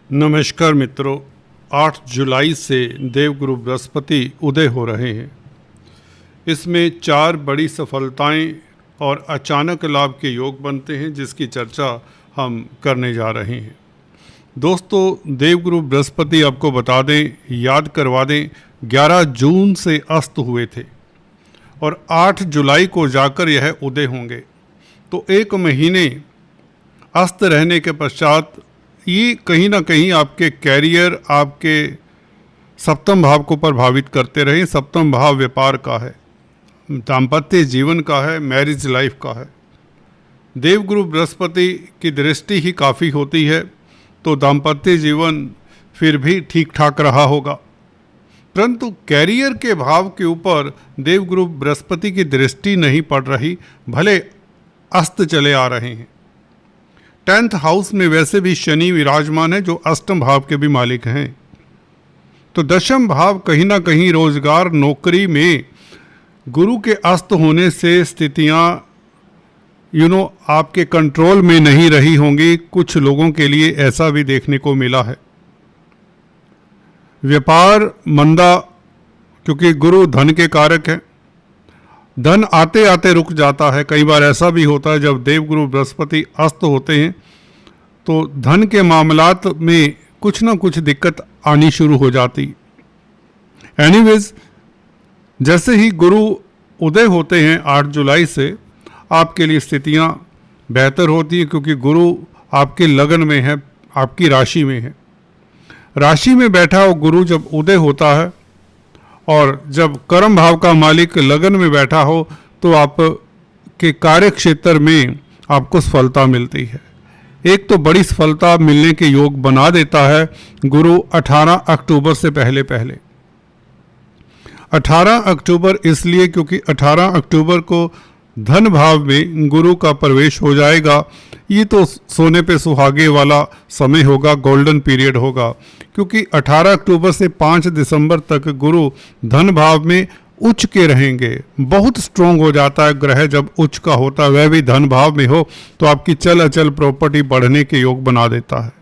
नमस्कार मित्रों, 8 जुलाई से देवगुरु बृहस्पति उदय हो रहे हैं। इसमें 4 बड़ी सफलताएं और अचानक लाभ के योग बनते हैं, जिसकी चर्चा हम करने जा रहे हैं। दोस्तों, देवगुरु बृहस्पति आपको बता दें, याद करवा दें, 11 जून से अस्त हुए थे और 8 जुलाई को जाकर यह उदय होंगे। तो 1 महीने अस्त रहने के पश्चात ये कहीं ना कहीं आपके कैरियर, आपके सप्तम भाव को प्रभावित करते रहे। सप्तम भाव व्यापार का है, दाम्पत्य जीवन का है, मैरिज लाइफ का है। देवगुरु बृहस्पति की दृष्टि ही काफ़ी होती है, तो दाम्पत्य जीवन फिर भी ठीक ठाक रहा होगा। परंतु कैरियर के भाव के ऊपर देवगुरु बृहस्पति की दृष्टि नहीं पड़ रही, भले अस्त चले आ रहे हैं। 10th हाउस में वैसे भी शनि विराजमान है, जो अष्टम भाव के भी मालिक हैं। तो दशम भाव कहीं ना कहीं रोजगार, नौकरी में गुरु के अस्त होने से स्थितियां आपके कंट्रोल में नहीं रही होंगी। कुछ लोगों के लिए ऐसा भी देखने को मिला है। व्यापार मंदा, क्योंकि गुरु धन के कारक है, धन आते आते रुक जाता है। कई बार ऐसा भी होता है, जब देवगुरु बृहस्पति अस्त होते हैं तो धन के मामलात में कुछ ना कुछ दिक्कत आनी शुरू हो जाती। एनीवेज, जैसे ही गुरु उदय होते हैं 8 जुलाई से, आपके लिए स्थितियां बेहतर होती हैं, क्योंकि गुरु आपके लगन में है, आपकी राशि में है। राशि में बैठा हो गुरु जब उदय होता है, और जब कर्म भाव का मालिक लगन में बैठा हो, तो आपके कार्य क्षेत्र में आपको सफलता मिलती है। एक तो बड़ी सफलता मिलने के योग बना देता है गुरु 18 अक्टूबर से पहले पहले। 18 अक्टूबर इसलिए क्योंकि 18 अक्टूबर को धन भाव में गुरु का प्रवेश हो जाएगा। ये तो सोने पे सुहागे वाला समय होगा, गोल्डन पीरियड होगा, क्योंकि 18 अक्टूबर से 5 दिसंबर तक गुरु धन भाव में उच्च के रहेंगे। बहुत स्ट्रोंग हो जाता है ग्रह जब उच्च का होता है, वह भी धन भाव में हो, तो आपकी चल अचल प्रॉपर्टी बढ़ने के योग बना देता है।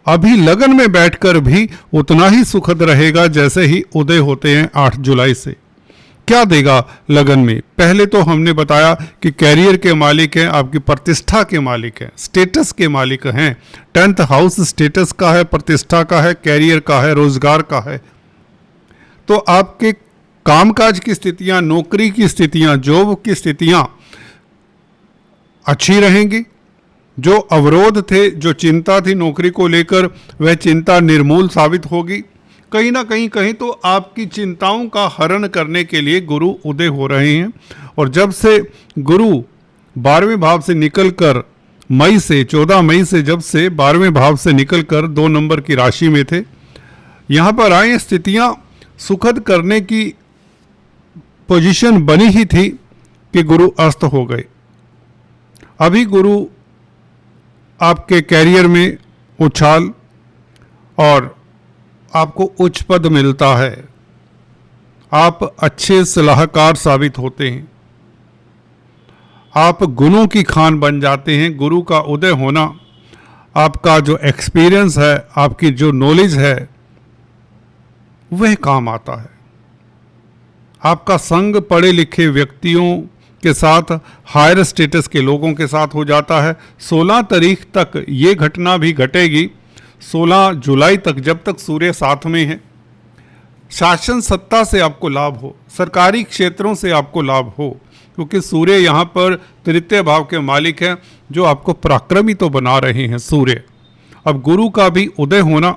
अभी लगन में बैठकर भी उतना ही सुखद रहेगा जैसे ही उदय होते हैं 8 जुलाई से। क्या देगा लगन में? पहले तो हमने बताया कि कैरियर के मालिक हैं, आपकी प्रतिष्ठा के मालिक हैं, स्टेटस के मालिक हैं। 10th हाउस स्टेटस का है, प्रतिष्ठा का है, कैरियर का है, रोजगार का है। तो आपके कामकाज की स्थितियां, नौकरी की स्थितियां, जॉब की स्थितियां अच्छी रहेंगी। जो अवरोध थे, जो चिंता थी नौकरी को लेकर, वह चिंता निर्मूल साबित होगी। कहीं ना कहीं तो आपकी चिंताओं का हरण करने के लिए गुरु उदय हो रहे हैं। और जब से गुरु 12वें भाव से निकलकर मई से 14 मई से जब से 12वें भाव से निकलकर 2 नंबर की राशि में थे, यहाँ पर आए, स्थितियाँ सुखद करने की पोजीशन बनी ही थी कि गुरु अस्त हो गए। अभी गुरु आपके कैरियर में उछाल और आपको उच्च पद मिलता है। आप अच्छे सलाहकार साबित होते हैं, आप गुणों की खान बन जाते हैं। गुरु का उदय होना, आपका जो एक्सपीरियंस है, आपकी जो नॉलेज है, वह काम आता है। आपका संग पढ़े लिखे व्यक्तियों के साथ, हायर स्टेटस के लोगों के साथ हो जाता है। 16 तारीख तक ये घटना भी घटेगी, 16 जुलाई तक, जब तक सूर्य साथ में है। शासन सत्ता से आपको लाभ हो, सरकारी क्षेत्रों से आपको लाभ हो, क्योंकि सूर्य यहाँ पर तृतीय भाव के मालिक हैं, जो आपको पराक्रमी तो बना रहे हैं सूर्य। अब गुरु का भी उदय होना,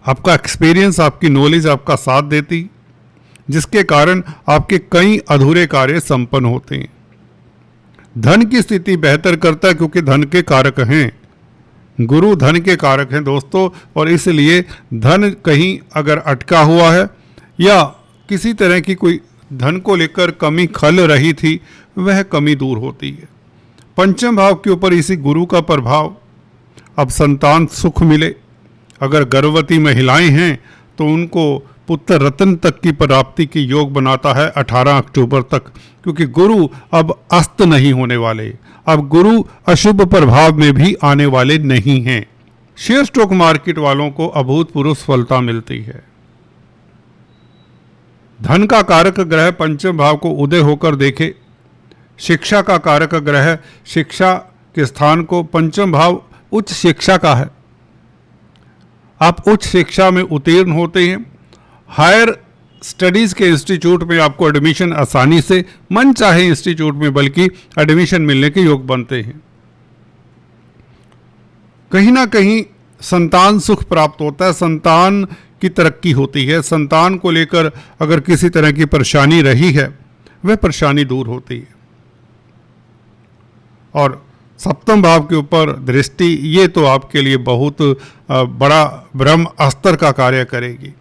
आपका एक्सपीरियंस, आपकी नॉलेज आपका साथ देती, जिसके कारण आपके कई अधूरे कार्य संपन्न होते हैं। धन की स्थिति बेहतर करता है, क्योंकि धन के कारक हैं गुरु, धन के कारक हैं दोस्तों। और इसलिए धन कहीं अगर अटका हुआ है या किसी तरह की कोई धन को लेकर कमी खल रही थी, वह कमी दूर होती है। पंचम भाव के ऊपर इसी गुरु का प्रभाव, अब संतान सुख मिले। अगर गर्भवती महिलाएं हैं तो उनको पुत्र रत्न तक की प्राप्ति की योग बनाता है 18 अक्टूबर तक, क्योंकि गुरु अब अस्त नहीं होने वाले। अब गुरु अशुभ प्रभाव में भी आने वाले नहीं हैं। शेयर स्टॉक मार्केट वालों को अभूतपूर्व सफलता मिलती है। धन का कारक ग्रह पंचम भाव को उदय होकर देखे, शिक्षा का कारक ग्रह शिक्षा के स्थान को, पंचम भाव उच्च शिक्षा का है। आप उच्च शिक्षा में उत्तीर्ण होते हैं, हायर स्टडीज के इंस्टीट्यूट में आपको एडमिशन आसानी से, मन चाहे इंस्टीट्यूट में बल्कि एडमिशन मिलने के योग बनते हैं। कहीं ना कहीं संतान सुख प्राप्त होता है, संतान की तरक्की होती है, संतान को लेकर अगर किसी तरह की परेशानी रही है वह परेशानी दूर होती है। और सप्तम भाव के ऊपर दृष्टि, ये तो आपके लिए बहुत बड़ा ब्रह्म अस्त्र का कार्य करेगी।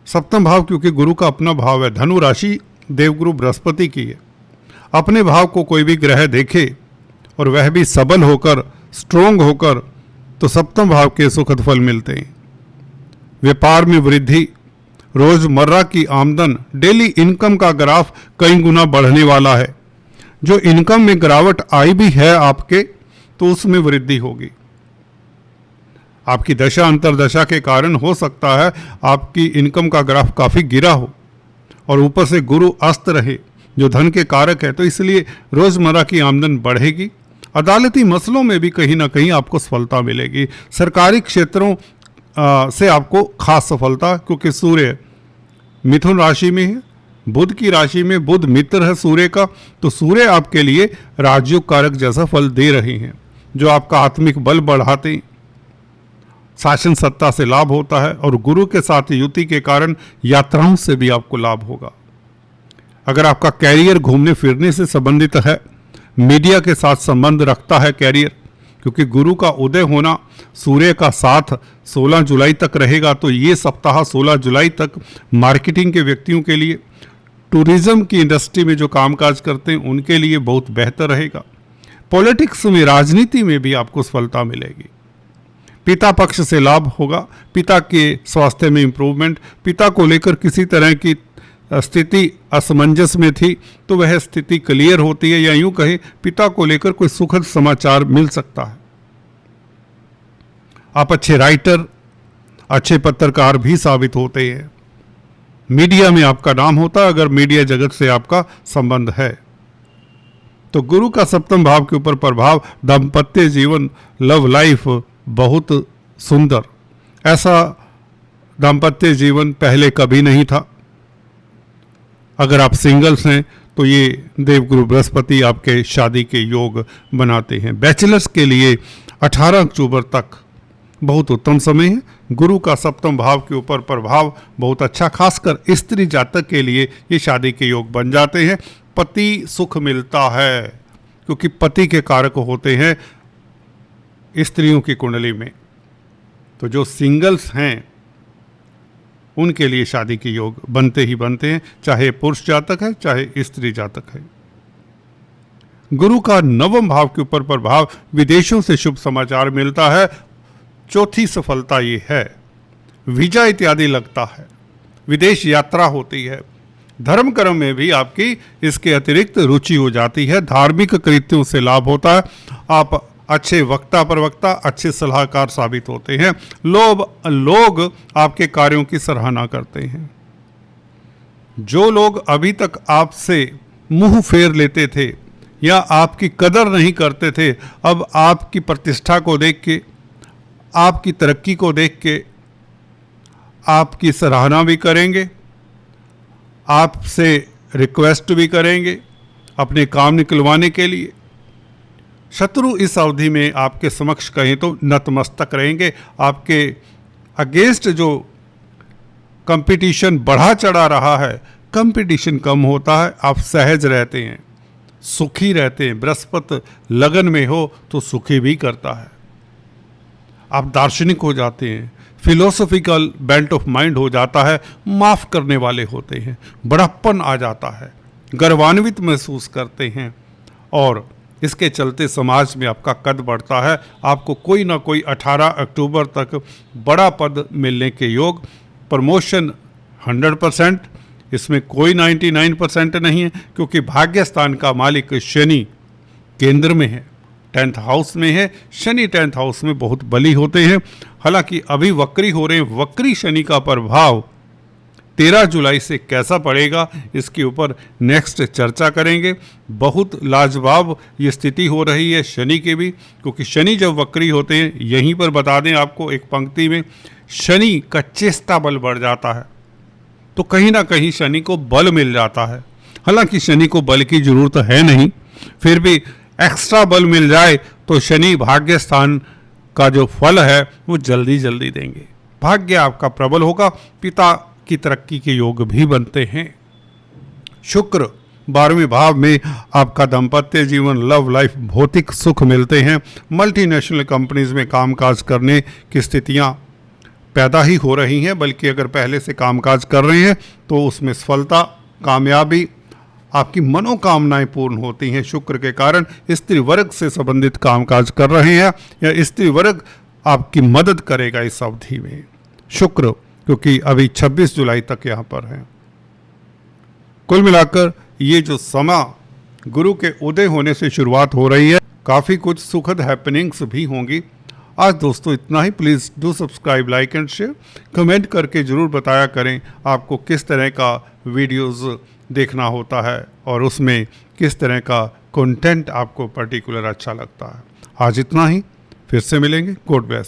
सप्तम भाव क्योंकि गुरु का अपना भाव है, धनु राशि देवगुरु बृहस्पति की है। अपने भाव को कोई भी ग्रह देखे और वह भी सबल होकर, स्ट्रोंग होकर, तो सप्तम भाव के सुखद फल मिलते हैं। व्यापार में वृद्धि, रोजमर्रा की आमदन, डेली इनकम का ग्राफ कई गुना बढ़ने वाला है। जो इनकम में गिरावट आई भी है आपके, तो उसमें वृद्धि होगी। आपकी दशा अंतरदशा के कारण हो सकता है आपकी इनकम का ग्राफ काफ़ी गिरा हो और ऊपर से गुरु अस्त रहे जो धन के कारक है, तो इसलिए रोज़मर्रा की आमदन बढ़ेगी। अदालती मसलों में भी कहीं ना कहीं आपको सफलता मिलेगी। सरकारी क्षेत्रों से आपको खास सफलता, क्योंकि सूर्य मिथुन राशि में है, बुध की राशि में, बुध मित्र है सूर्य का, तो सूर्य आपके लिए राजयोग कारक जैसा फल दे रहे हैं, जो आपका आत्मिक बल बढ़ाते हैं। शासन सत्ता से लाभ होता है और गुरु के साथ युति के कारण यात्राओं से भी आपको लाभ होगा। अगर आपका कैरियर घूमने फिरने से संबंधित है, मीडिया के साथ संबंध रखता है कैरियर, क्योंकि गुरु का उदय होना, सूर्य का साथ 16 जुलाई तक रहेगा, तो ये सप्ताह 16 जुलाई तक मार्केटिंग के व्यक्तियों के लिए, टूरिज्म की इंडस्ट्री में जो कामकाज करते हैं उनके लिए बहुत बेहतर रहेगा। पॉलिटिक्स में, राजनीति में भी आपको सफलता मिलेगी। पिता पक्ष से लाभ होगा, पिता के स्वास्थ्य में इम्प्रूवमेंट, पिता को लेकर किसी तरह की स्थिति असमंजस में थी तो वह स्थिति क्लियर होती है, या यूं कहे पिता को लेकर कोई सुखद समाचार मिल सकता है। आप अच्छे राइटर, अच्छे पत्रकार भी साबित होते हैं। मीडिया में आपका नाम होता है अगर मीडिया जगत से आपका संबंध है। तो गुरु का सप्तम भाव के ऊपर प्रभाव, दाम्पत्य जीवन, लव लाइफ बहुत सुंदर, ऐसा दाम्पत्य जीवन पहले कभी नहीं था। अगर आप सिंगल्स हैं तो ये देवगुरु बृहस्पति आपके शादी के योग बनाते हैं। बैचलर्स के लिए 18 अक्टूबर तक बहुत उत्तम समय है। गुरु का सप्तम भाव के ऊपर प्रभाव बहुत अच्छा, खासकर स्त्री जातक के लिए ये शादी के योग बन जाते हैं। पति सुख मिलता है क्योंकि पति के कारक होते हैं स्त्रियों की कुंडली में। तो जो सिंगल्स हैं उनके लिए शादी के योग बनते ही बनते हैं, चाहे पुरुष जातक है चाहे स्त्री जातक है। गुरु का नवम भाव के ऊपर प्रभाव, विदेशों से शुभ समाचार मिलता है। चौथी सफलता ये है, वीजा इत्यादि लगता है, विदेश यात्रा होती है। धर्म कर्म में भी आपकी इसके अतिरिक्त रुचि हो जाती है। धार्मिक कृत्यों से लाभ होता है। आप अच्छे वक्ता प्रवक्ता, अच्छे सलाहकार साबित होते हैं। लोग आपके कार्यों की सराहना करते हैं। जो लोग अभी तक आपसे मुंह फेर लेते थे या आपकी कदर नहीं करते थे, अब आपकी प्रतिष्ठा को देख के, आपकी तरक्की को देख के आपकी सराहना भी करेंगे, आपसे रिक्वेस्ट भी करेंगे अपने काम निकलवाने के लिए। शत्रु इस अवधि में आपके समक्ष कहें तो नतमस्तक रहेंगे। आपके अगेंस्ट जो कंपटीशन बढ़ा चढ़ा रहा है, कंपटीशन कम होता है। आप सहज रहते हैं, सुखी रहते हैं। बृहस्पति लगन में हो तो सुखी भी करता है। आप दार्शनिक हो जाते हैं, फिलोसॉफिकल बेल्ट ऑफ माइंड हो जाता है, माफ़ करने वाले होते हैं, बड़प्पन आ जाता है, गर्वान्वित महसूस करते हैं और इसके चलते समाज में आपका कद बढ़ता है। आपको कोई ना कोई 18 अक्टूबर तक बड़ा पद मिलने के योग, प्रमोशन 100%, इसमें कोई 99% नहीं है, क्योंकि भाग्य स्थान का मालिक शनि केंद्र में है 10th हाउस में है। शनि 10th हाउस में बहुत बली होते हैं। हालांकि अभी वक्री हो रहे हैं। वक्री शनि का प्रभाव 13 जुलाई से कैसा पड़ेगा इसके ऊपर नेक्स्ट चर्चा करेंगे। बहुत लाजवाब ये स्थिति हो रही है शनि के भी, क्योंकि शनि जब वक्री होते हैं, यहीं पर बता दें आपको एक पंक्ति में, शनि का चेष्टा बल बढ़ जाता है, तो कहीं ना कहीं शनि को बल मिल जाता है। हालांकि शनि को बल की जरूरत है नहीं, फिर भी एक्स्ट्रा बल मिल जाए तो शनि भाग्य स्थान का जो फल है वो जल्दी जल्दी देंगे। भाग्य आपका प्रबल होगा, पिता की तरक्की के योग भी बनते हैं। शुक्र 12वें भाव में आपका दाम्पत्य जीवन, लव लाइफ, भौतिक सुख मिलते हैं। मल्टीनेशनल कंपनीज में कामकाज करने की स्थितियां पैदा ही हो रही हैं, बल्कि अगर पहले से कामकाज कर रहे हैं तो उसमें सफलता, कामयाबी, आपकी मनोकामनाएं पूर्ण होती हैं शुक्र के कारण। स्त्री वर्ग से संबंधित कामकाज कर रहे हैं या स्त्री वर्ग आपकी मदद करेगा इस अवधि में शुक्र, क्योंकि अभी 26 जुलाई तक यहाँ पर है। कुल मिलाकर ये जो समय गुरु के उदय होने से शुरुआत हो रही है, काफ़ी कुछ सुखद हैपनिंग्स भी होंगी। आज दोस्तों इतना ही। Please do subscribe, like and share. Comment करके ज़रूर बताया करें आपको किस तरह का वीडियोस देखना होता है और उसमें किस तरह का कंटेंट आपको पर्टिकुलर अच्छा लगता है। आज इतना ही, फिर से मिलेंगे। God bless.